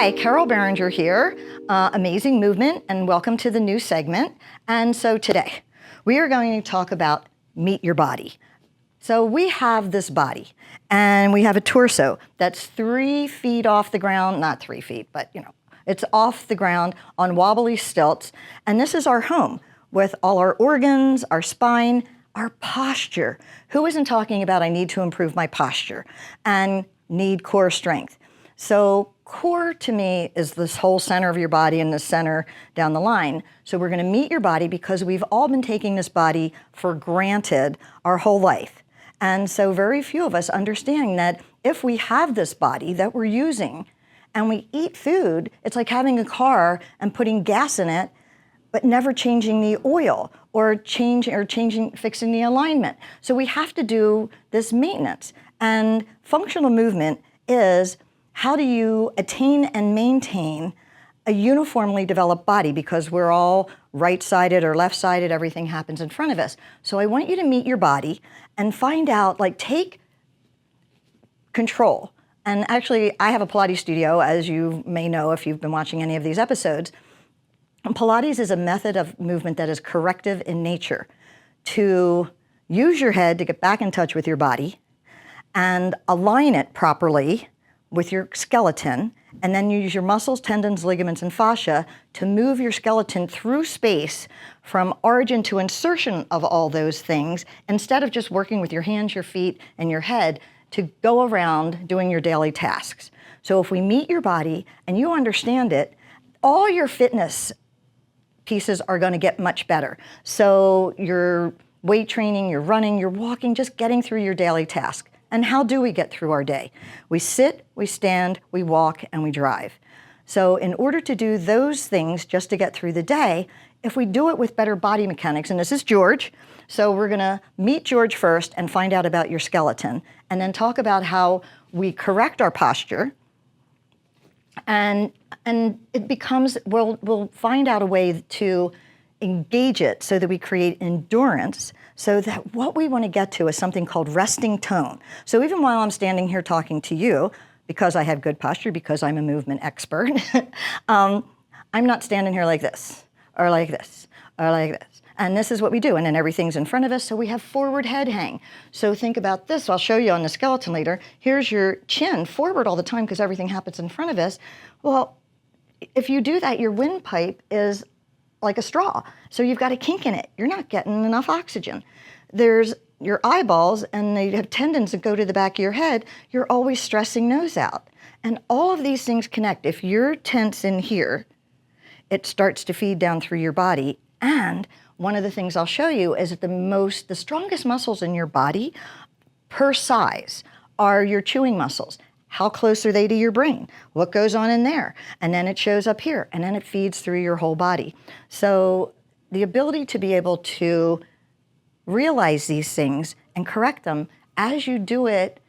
Hi, Carol Beringer here, Amazing Movement, and welcome to the new segment. And so today, we are going to talk about meet your body. So we have this body, and we have a torso that's 3 feet off the ground, not 3 feet, but it's off the ground on wobbly stilts. And this is our home with all our organs, our spine, our posture. Who isn't talking about I need to improve my posture and need core strength? So core to me is this whole center of your body and the center down the line. So we're going to meet your body because we've all been taking this body for granted our whole life. And so very few of us understand that if we have this body that we're using and we eat food, it's like having a car and putting gas in it, but never changing the oil or fixing the alignment. So we have to do this maintenance. And functional movement is how do you attain and maintain a uniformly developed body, because we're all right-sided or left-sided, everything happens in front of us. So I want you to meet your body and find out, take control. And actually, I have a Pilates studio, as you may know if you've been watching any of these episodes. And Pilates is a method of movement that is corrective in nature, to use your head to get back in touch with your body and align it properly with your skeleton, and then you use your muscles, tendons, ligaments, and fascia to move your skeleton through space from origin to insertion of all those things, instead of just working with your hands, your feet, and your head to go around doing your daily tasks. So if we meet your body and you understand it, all your fitness pieces are going to get much better. So your weight training, your running, your walking, just getting through your daily task. And how do we get through our day? We sit, we stand, we walk, and we drive. So in order to do those things just to get through the day, if we do it with better body mechanics, and this is George, so we're gonna meet George first and find out about your skeleton, and then talk about how we correct our posture, and it becomes, we'll find out a way to engage it so that we create endurance, so that what we want to get to is something called resting tone. So even while I'm standing here talking to you, because I have good posture, because I'm a movement expert, I'm not standing here like this, or like this, or like this. And this is what we do, and then everything's in front of us, so we have forward head hang. So think about this, I'll show you on the skeleton later. Here's your chin forward all the time because everything happens in front of us. Well, if you do that, your windpipe is like a straw. So you've got a kink in it. You're not getting enough oxygen. There's your eyeballs, and they have tendons that go to the back of your head. You're always stressing those out. And all of these things connect. If you're tense in here, it starts to feed down through your body. And one of the things I'll show you is that the strongest muscles in your body per size are your chewing muscles. How close are they to your brain? What goes on in there? And then it shows up here, and then it feeds through your whole body. So the ability to be able to realize these things and correct them as you do it,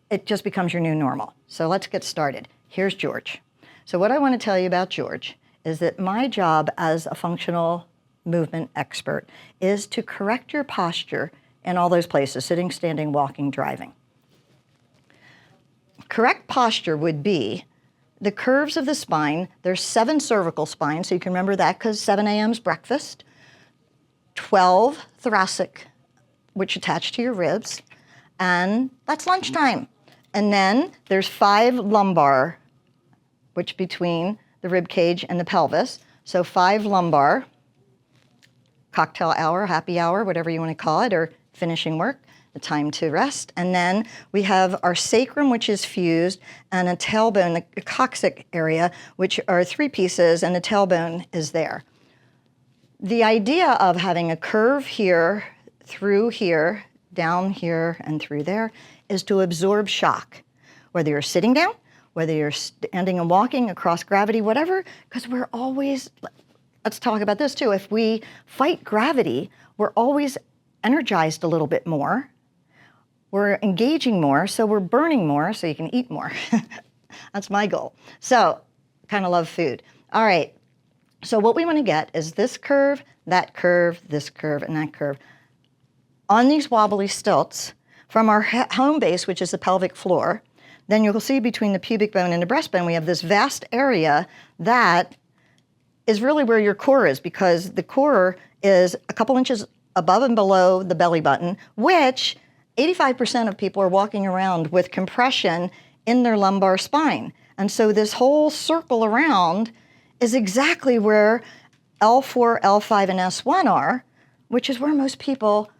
it just becomes your new normal. So let's get started. Here's George. So what I want to tell you about George is that my job as a functional movement expert is to correct your posture in all those places: sitting, standing, walking, driving. Correct posture would be the curves of the spine. There's 7 cervical spines, so you can remember that because 7 a.m. is breakfast. 12 thoracic, which attach to your ribs, and that's lunchtime. And then there's 5 lumbar, which between the rib cage and the pelvis. So 5 lumbar, cocktail hour, happy hour, whatever you want to call it, or finishing work, the time to rest. And then we have our sacrum, which is fused, and a tailbone, the coccyx area, which are 3 pieces, and the tailbone is there. The idea of having a curve here, through here, down here, and through there is to absorb shock, whether you're sitting down, whether you're standing and walking across gravity, whatever, because we're always, let's talk about this too, if we fight gravity, we're always energized a little bit more. We're engaging more, so we're burning more, so you can eat more. That's my goal. So, kind of love food. All right, so what we want to get is this curve, this curve, and that curve. On these wobbly stilts, from our home base, which is the pelvic floor, then you'll see between the pubic bone and the breastbone, we have this vast area that is really where your core is, because the core is a couple inches above and below the belly button, which 85% of people are walking around with compression in their lumbar spine. And so this whole circle around is exactly where L4, L5, and S1 are, which is where most people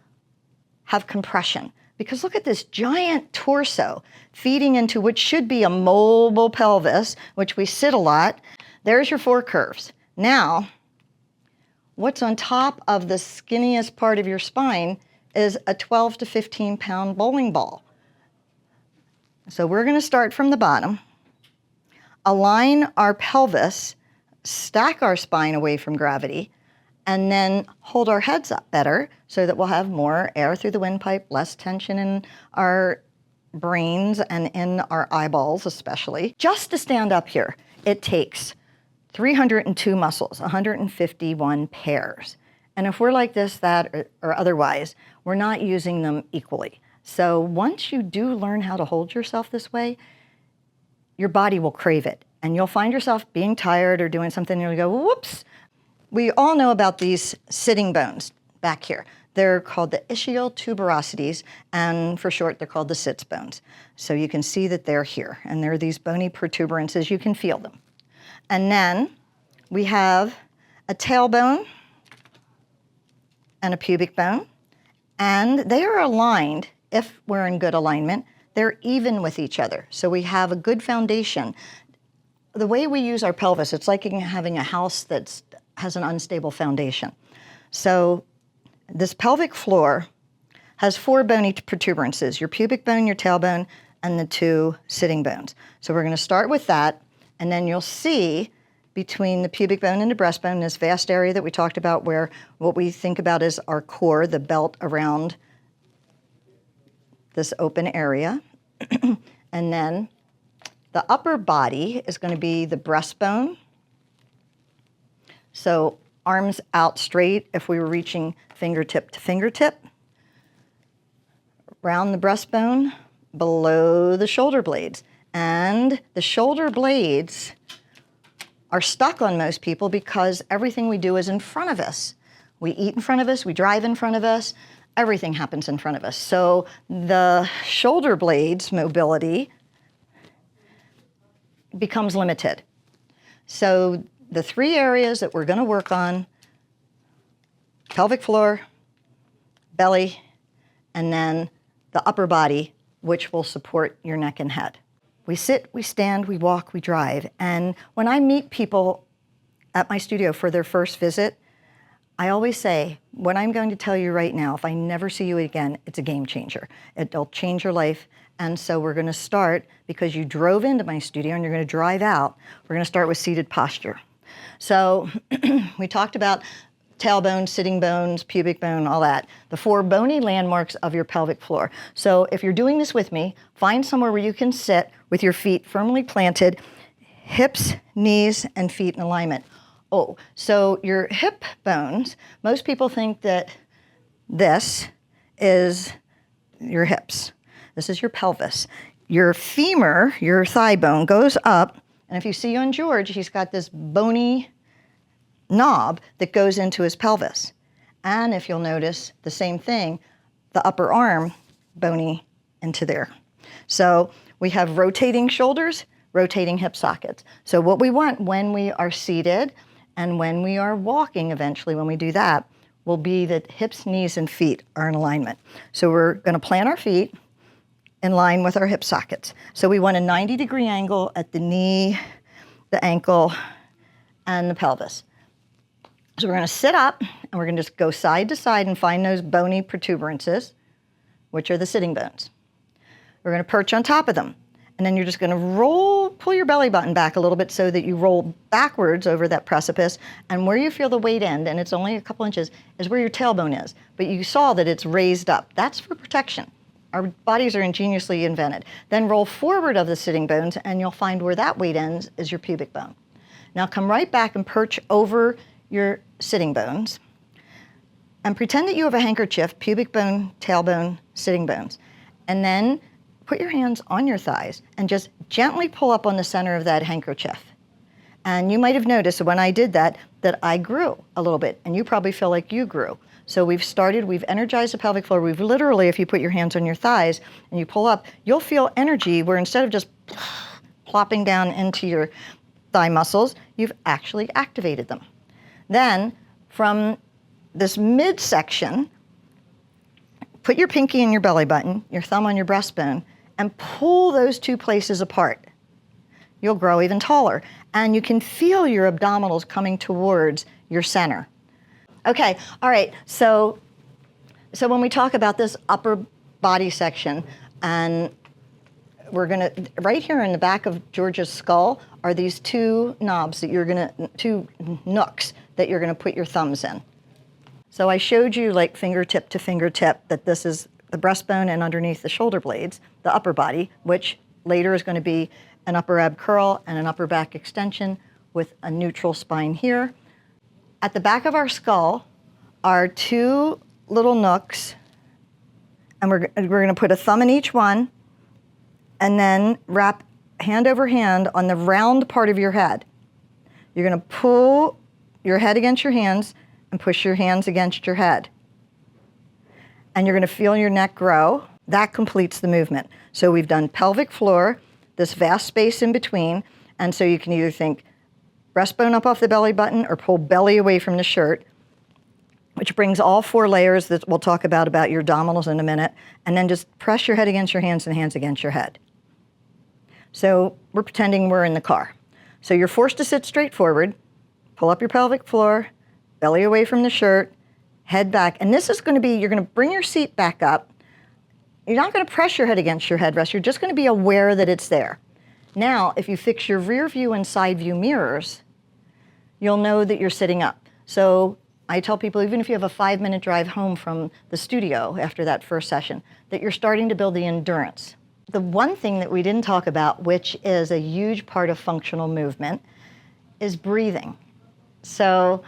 have compression. Because look at this giant torso feeding into what should be a mobile pelvis, which we sit a lot. There's your 4 curves. Now, what's on top of the skinniest part of your spine is a 12 to 15 pound bowling ball. So we're going to start from the bottom, align our pelvis, stack our spine away from gravity, and then hold our heads up better so that we'll have more air through the windpipe, less tension in our brains and in our eyeballs especially. Just to stand up here, it takes 302 muscles, 151 pairs. And if we're like this, that, or otherwise, we're not using them equally. So once you do learn how to hold yourself this way, your body will crave it. And you'll find yourself being tired or doing something and you'll go, whoops. We all know about these sitting bones back here. They're called the ischial tuberosities, and for short, they're called the sits bones. So you can see that they're here, and they're these bony protuberances. You can feel them. And then we have a tailbone and a pubic bone, and they are aligned. If we're in good alignment, they're even with each other. So we have a good foundation. The way we use our pelvis, it's like having a house that has an unstable foundation. So this pelvic floor has 4 bony protuberances, your pubic bone, your tailbone, and the 2 sitting bones. So we're going to start with that, and then you'll see between the pubic bone and the breastbone, this vast area that we talked about where what we think about is our core, the belt around this open area. And then the upper body is going to be the breastbone. So arms out straight if we were reaching fingertip to fingertip. Around the breastbone, below the shoulder blades. And the shoulder blades are stuck on most people because everything we do is in front of us. We eat in front of us, we drive in front of us, everything happens in front of us. So the shoulder blades mobility becomes limited. So the 3 areas that we're going to work on, pelvic floor, belly, and then the upper body, which will support your neck and head. We sit, we stand, we walk, we drive. And when I meet people at my studio for their first visit, I always say, what I'm going to tell you right now, if I never see you again, it's a game changer. It'll change your life. And so we're going to start, because you drove into my studio and you're going to drive out, we're going to start with seated posture. So we talked about tailbone, sitting bones, pubic bone, all that. The 4 bony landmarks of your pelvic floor. So if you're doing this with me, find somewhere where you can sit with your feet firmly planted, hips, knees, and feet in alignment. Oh, so your hip bones, most people think that this is your hips. This is your pelvis. Your femur, your thigh bone, goes up, and if you see on George, he's got this bony knob that goes into his pelvis. And if you'll notice, the same thing, the upper arm bony into there. So we have rotating shoulders, rotating hip sockets. So what we want when we are seated and when we are walking eventually, when we do that, will be that hips, knees, and feet are in alignment. So we're going to plant our feet in line with our hip sockets. So we want a 90-degree angle at the knee, the ankle, and the pelvis. So we're going to sit up, and we're going to just go side to side and find those bony protuberances, which are the sitting bones. We're going to perch on top of them. And then you're just going to pull your belly button back a little bit so that you roll backwards over that precipice. And where you feel the weight end, and it's only a couple inches, is where your tailbone is. But you saw that it's raised up. That's for protection. Our bodies are ingeniously invented. Then roll forward of the sitting bones, and you'll find where that weight ends is your pubic bone. Now come right back and perch over your sitting bones. And pretend that you have a handkerchief, pubic bone, tailbone, sitting bones. And then put your hands on your thighs and just gently pull up on the center of that handkerchief. And you might have noticed when I did that I grew a little bit, and you probably feel like you grew. So we've energized the pelvic floor. We've literally, if you put your hands on your thighs and you pull up, you'll feel energy where instead of just plopping down into your thigh muscles, you've actually activated them. Then from this midsection, put your pinky in your belly button, your thumb on your breastbone, and pull those two places apart. You'll grow even taller. And you can feel your abdominals coming towards your center. Okay, all right, so when we talk about this upper body section, and we're gonna, right here in the back of Georgia's skull are these two knobs that two nooks that you're gonna put your thumbs in. So I showed you like fingertip to fingertip that this is the breastbone and underneath the shoulder blades, the upper body, which later is gonna be an upper ab curl and an upper back extension with a neutral spine here. At the back of our skull are two little nooks, and we're going to put a thumb in each one and then wrap hand over hand on the round part of your head. You're going to pull your head against your hands and push your hands against your head. And you're going to feel your neck grow. That completes the movement. So we've done pelvic floor, this vast space in between, and so you can either think breastbone up off the belly button or pull belly away from the shirt, which brings all four layers that we'll talk about your abdominals in a minute, and then just press your head against your hands and hands against your head. So we're pretending we're in the car. So you're forced to sit straight forward, pull up your pelvic floor, belly away from the shirt, head back, and this is going to be, you're going to bring your seat back up. You're not going to press your head against your headrest, you're just going to be aware that it's there. Now, if you fix your rear view and side view mirrors, you'll know that you're sitting up. So I tell people, even if you have a 5-minute drive home from the studio after that first session, that you're starting to build the endurance. The one thing that we didn't talk about, which is a huge part of functional movement, is breathing. So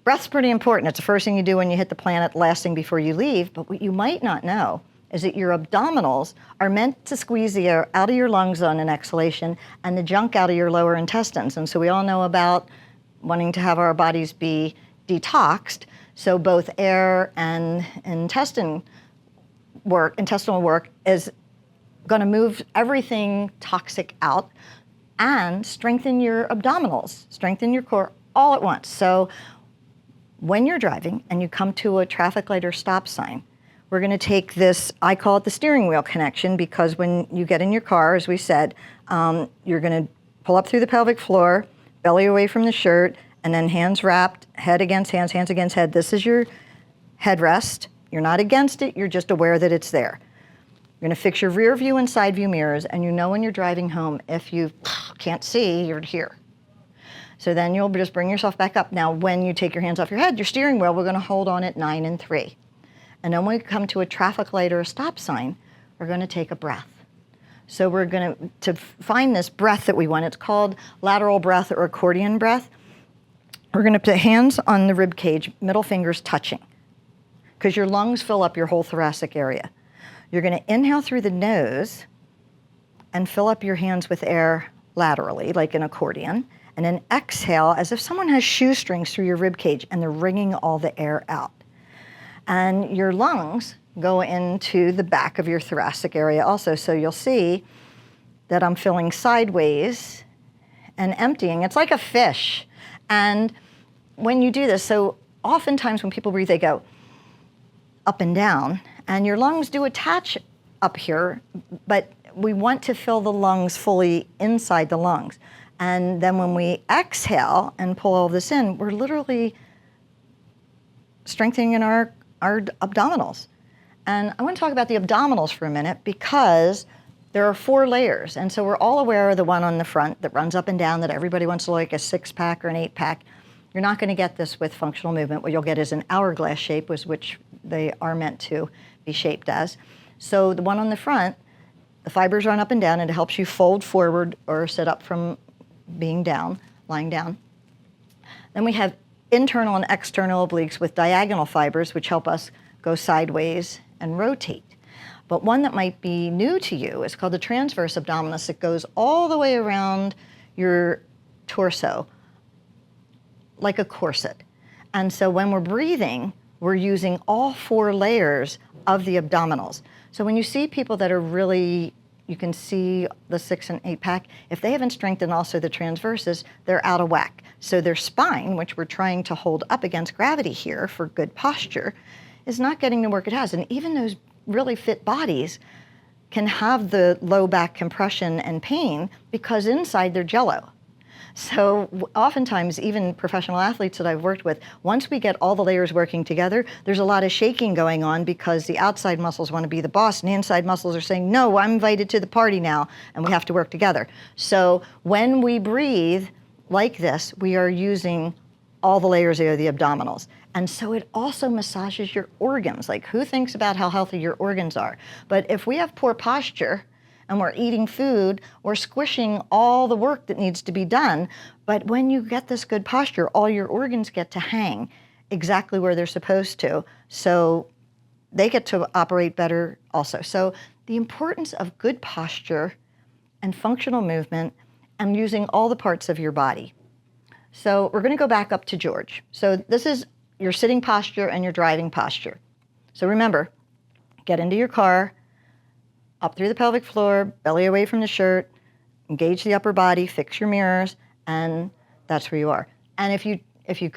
breath's pretty important. It's the first thing you do when you hit the planet, last thing before you leave, but what you might not know is that your abdominals are meant to squeeze the air out of your lungs on an exhalation and the junk out of your lower intestines. And so we all know about wanting to have our bodies be detoxed, so both air and intestinal work is going to move everything toxic out and strengthen your abdominals, strengthen your core all at once. So when you're driving and you come to a traffic light or stop sign, we're going to take this, I call it the steering wheel connection, because when you get in your car, as we said, you're going to pull up through the pelvic floor, belly away from the shirt, and then hands wrapped, head against hands, hands against head. This is your headrest. You're not against it, you're just aware that it's there. You're going to fix your rear view and side view mirrors, and you know when you're driving home, if you can't see, you're here. So then you'll just bring yourself back up. Now, when you take your hands off your head, your steering wheel, we're going to hold on at 9 and 3. And then when we come to a traffic light or a stop sign, we're going to take a breath. So we're going to find this breath that we want. It's called lateral breath or accordion breath. We're going to put hands on the rib cage, middle fingers touching, because your lungs fill up your whole thoracic area. You're going to inhale through the nose and fill up your hands with air laterally, like an accordion, and then exhale as if someone has shoestrings through your rib cage and they're wringing all the air out. And your lungs go into the back of your thoracic area also. So you'll see that I'm filling sideways and emptying. It's like a fish. And when you do this, so oftentimes when people breathe, they go up and down, and your lungs do attach up here, but we want to fill the lungs fully inside the lungs. And then when we exhale and pull all this in, we're literally strengthening our abdominals. And I want to talk about the abdominals for a minute, because there are 4 layers. And so we're all aware of the one on the front that runs up and down, that everybody wants to look like a 6-pack or an 8-pack. You're not going to get this with functional movement. What you'll get is an hourglass shape, which they are meant to be shaped as. So the one on the front, the fibers run up and down, and it helps you fold forward or sit up from being down, lying down. Then we have internal and external obliques with diagonal fibers, which help us go sideways and rotate. But one that might be new to you is called the transverse abdominis. It goes all the way around your torso like a corset. And so when we're breathing, we're using all 4 layers of the abdominals. So when you see people that are really, you can see the 6 and 8 pack, if they haven't strengthened also the transverses, they're out of whack. So their spine, which we're trying to hold up against gravity here for good posture, is not getting the work it has. And even those really fit bodies can have the low back compression and pain because inside they're jello. So oftentimes, even professional athletes that I've worked with, once we get all the layers working together, there's a lot of shaking going on because the outside muscles want to be the boss and the inside muscles are saying, no, I'm invited to the party now, and we have to work together. So when we breathe like this, we are using all the layers of the abdominals. And so it also massages your organs. Like, who thinks about how healthy your organs are? But if we have poor posture, and we're eating food, we're squishing all the work that needs to be done. But when you get this good posture, all your organs get to hang exactly where they're supposed to. So they get to operate better also. So the importance of good posture and functional movement and using all the parts of your body. So we're going to go back up to George. So this is your sitting posture and your driving posture. So remember, get into your car, up through the pelvic floor, belly away from the shirt, engage the upper body, fix your mirrors, and that's where you are. And if you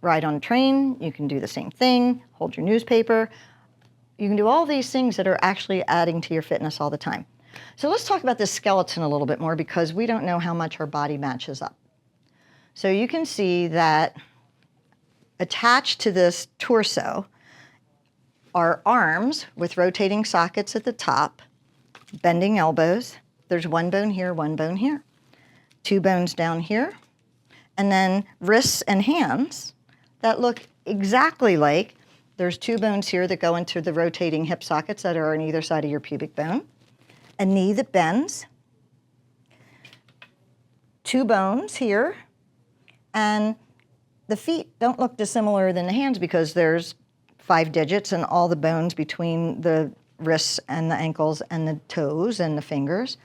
ride on a train, you can do the same thing, hold your newspaper. You can do all these things that are actually adding to your fitness all the time. So let's talk about this skeleton a little bit more because we don't know how much our body matches up. So you can see that attached to this torso are arms with rotating sockets at the top, bending elbows. There's one bone here, one bone here. 2 bones down here. And then wrists and hands that look exactly like, there's 2 bones here that go into the rotating hip sockets that are on either side of your pubic bone. A knee that bends. 2 bones here. And the feet don't look dissimilar than the hands because there's 5 digits and all the bones between the wrists and the ankles and the toes and the fingers.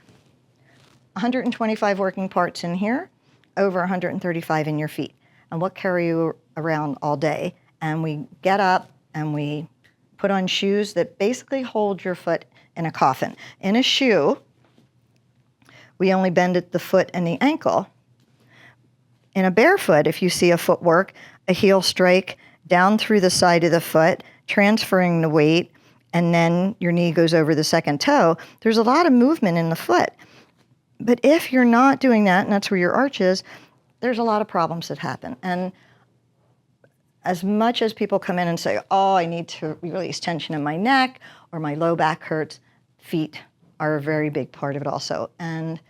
125 working parts in here, over 135 in your feet. And what carry you around all day? And we get up and we put on shoes that basically hold your foot in a coffin. In a shoe, we only bend at the foot and the ankle. In a barefoot, if you see a footwork, a heel strike down through the side of the foot, transferring the weight, and then your knee goes over the second toe, there's a lot of movement in the foot. But if you're not doing that, and that's where your arch is, there's a lot of problems that happen. And as much as people come in and say, oh, I need to release tension in my neck, or my low back hurts, feet are a very big part of it also. And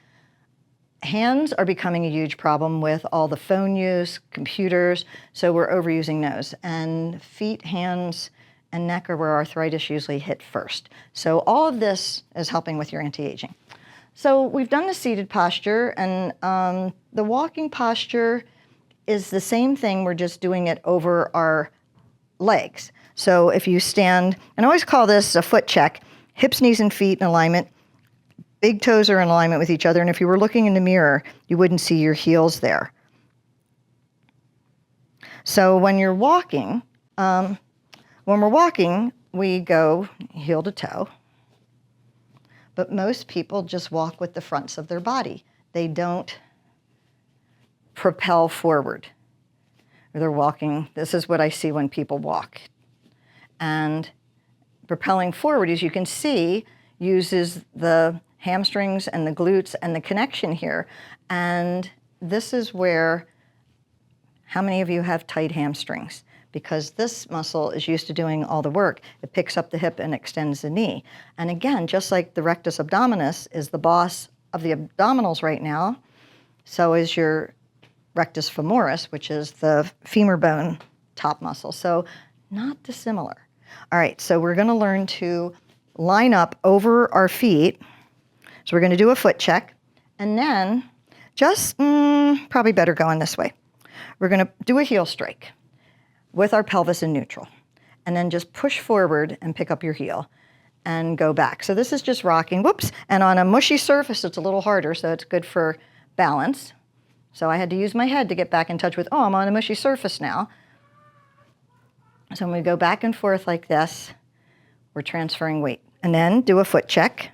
hands are becoming a huge problem with all the phone use, computers, so we're overusing those. And feet, hands, and neck are where arthritis usually hit first. So all of this is helping with your anti-aging. So we've done the seated posture, and the walking posture is the same thing, we're just doing it over our legs. So if you stand, and I always call this a foot check, hips, knees, and feet in alignment, big toes are in alignment with each other, and if you were looking in the mirror, you wouldn't see your heels there. So when you're walking, when we're walking, we go heel to toe, but most people just walk with the fronts of their body. They don't propel forward. They're walking, this is what I see when people walk. And propelling forward, as you can see, uses the hamstrings and the glutes and the connection here. And this is where, how many of you have tight hamstrings? Because this muscle is used to doing all the work. It picks up the hip and extends the knee. And again, just like the rectus abdominis is the boss of the abdominals right now, so is your rectus femoris, which is the femur bone top muscle. So not dissimilar. All right, so we're gonna learn to line up over our feet. So we're gonna do a foot check, and then just, probably better going this way. We're gonna do a heel strike with our pelvis in neutral, and then just push forward and pick up your heel. and go back. So this is just rocking, whoops, and on a mushy surface it's a little harder, so it's good for balance. So I had to use my head to get back in touch with, oh, I'm on a mushy surface now. So when we go back and forth like this, we're transferring weight. And then do a foot check.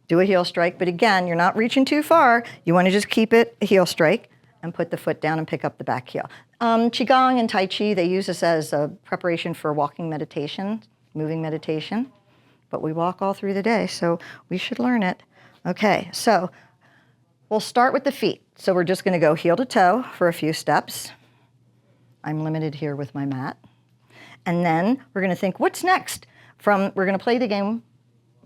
Do a heel strike, but again, you're not reaching too far. You want to just keep it a heel strike and put the foot down and pick up the back heel. Qigong and Tai Chi, they use this as a preparation for walking meditation, moving meditation, but we walk all through the day, so we should learn it. Okay, so we'll start with the feet. So we're just going to go heel to toe for a few steps. I'm limited here with my mat. And then we're going to think, what's next? We're going to play the game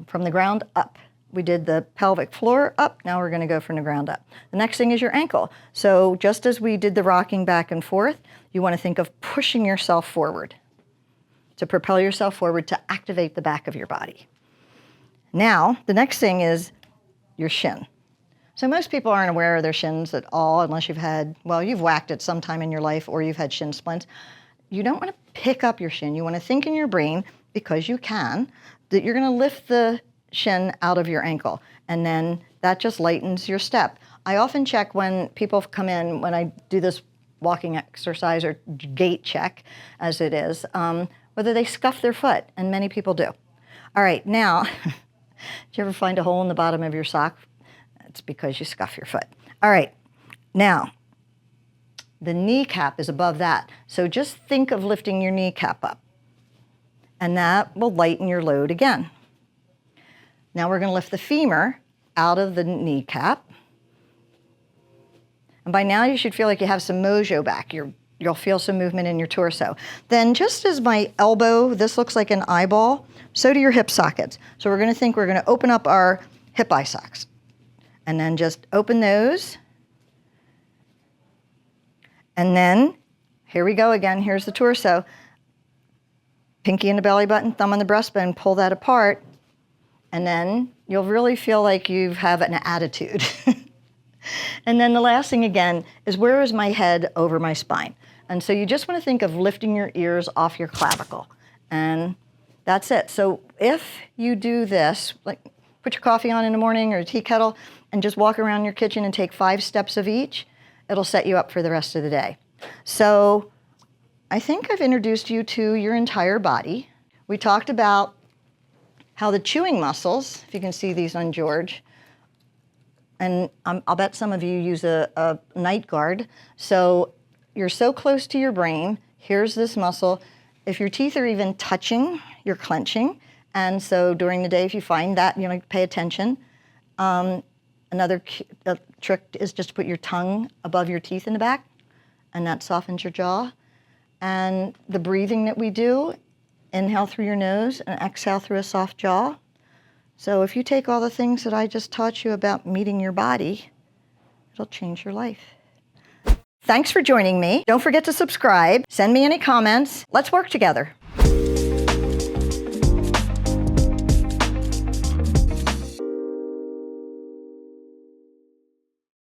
from the ground up. We did the pelvic floor up, now we're going to go from the ground up. The next thing is your ankle. So just as we did the rocking back and forth, you want to think of pushing yourself forward, to propel yourself forward to activate the back of your body. Now, the next thing is your shin. So most people aren't aware of their shins at all unless you've whacked it sometime in your life or you've had shin splints. You don't want to pick up your shin. You want to think in your brain, because you can, that you're going to lift the shin out of your ankle, and then that just lightens your step. I often check when people come in, when I do this walking exercise or gait check, as it is, whether they scuff their foot, and many people do. All right, now, did you ever find a hole in the bottom of your sock? It's because you scuff your foot. All right, now, the kneecap is above that, so just think of lifting your kneecap up, and that will lighten your load again. Now we're going to lift the femur out of the kneecap. And by now you should feel like you have some mojo back. You'll feel some movement in your torso. Then just as my elbow, this looks like an eyeball, so do your hip sockets. So we're going to think we're going to open up our hip eye sockets. And then just open those. And then, here we go again, here's the torso. Pinky in the belly button, thumb on the breastbone, pull that apart. And then you'll really feel like you have an attitude. And then the last thing again is, where is my head over my spine? And so you just want to think of lifting your ears off your clavicle. And that's it. So if you do this, like put your coffee on in the morning or a tea kettle and just walk around your kitchen and take 5 steps of each, it'll set you up for the rest of the day. So I think I've introduced you to your entire body. We talked about how the chewing muscles, if you can see these on George, and I'll bet some of you use a night guard. So you're so close to your brain. Here's this muscle. If your teeth are even touching, you're clenching. And so during the day, if you find that, pay attention. Another trick is just to put your tongue above your teeth in the back, and that softens your jaw. And the breathing that we do, inhale through your nose and exhale through a soft jaw. So if you take all the things that I just taught you about meeting your body, it'll change your life. Thanks for joining me. Don't forget to subscribe. Send me any comments. Let's work together.